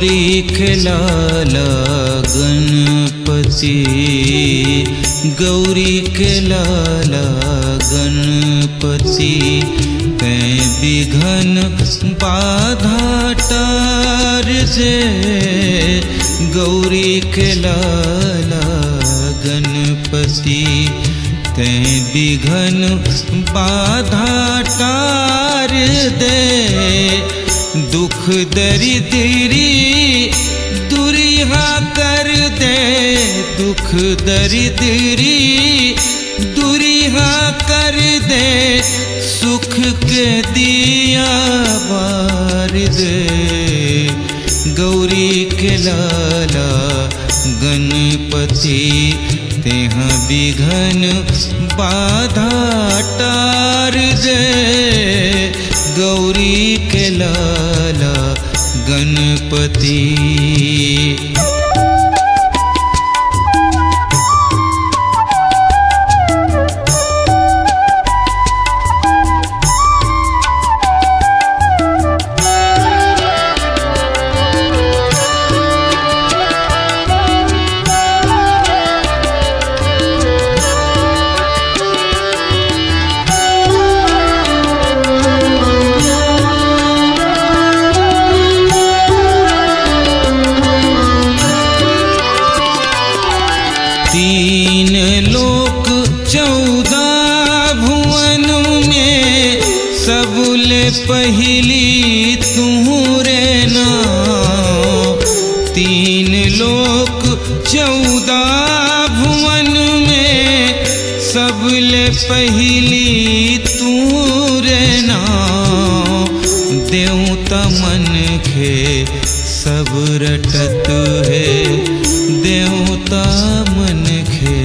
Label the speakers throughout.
Speaker 1: गौरी के लाला गणपति, गौरी के लाला गणपति, तैं विघन बाधा टार दे। गौरी के लाला गणपति, तैं विघन बाधा टार दे। दुख दरिद्री दुरिहा कर दे, दुख दरिद्री दुरिहा कर दे, सुख के दिया बार दे। गौरी के लाला गणपति, तेहा विघन बाधा टार दे। गौरी के लाला गणपति। तीन लोक 14 भुवन में, सबले पहली तुहरे नाम। तीन लोक 14 भुवन में, सबले पहली तुहरे नाम। देवता मन खे सब रटत है, देवता मन खे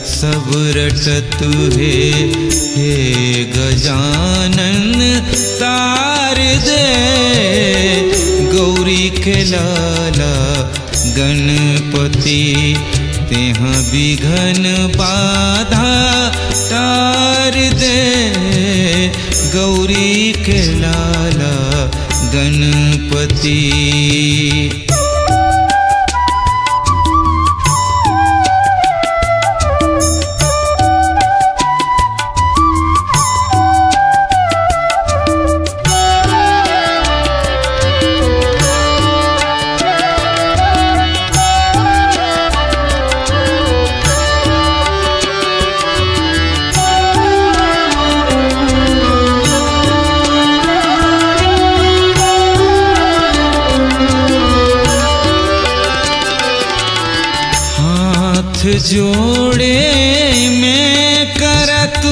Speaker 1: सब रटत है। हे गजानन तार दे। गौरी के लाला गणपति, तेहा विघन बाधा टार दे। गौरी के लाला गणपति। जोड़े मैं करत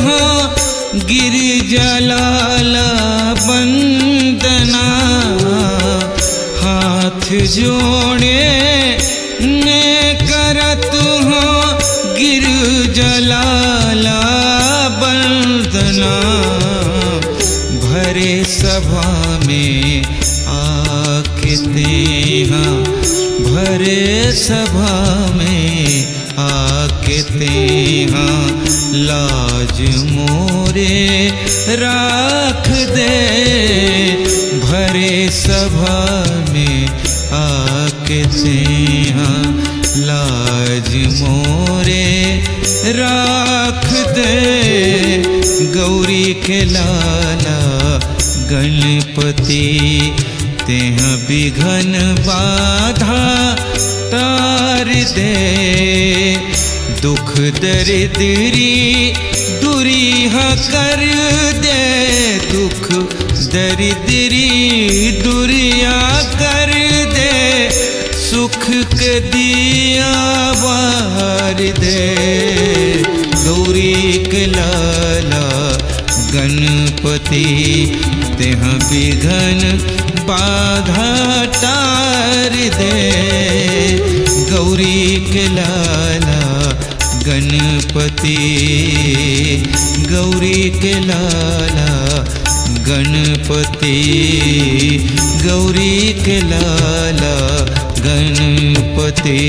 Speaker 1: हूँ गिरिजलाला बंदना। हाथ जोड़े मैं करत हूँ गिरिजलाला बंदना। भरे सभा में आके तेहा, भरे सभा में आके तेहा, लाज मोरे राख दे। भरे सभा में आके तेहा, लाज मोरे राख दे। गौरी के लाला गणपति, तेहा विघन बाधा टार दे। दुख दरिद्री दुरिहा कर दे, दुख दरिद्री दुरिया कर दे, सुख के दिया बार दे। गौरी के लाला गणपति, तेहा विघन बाधा टार दे। गौरी के लाला गणपति, गौरी के लाला गणपति, गौरी के लाला गणपति।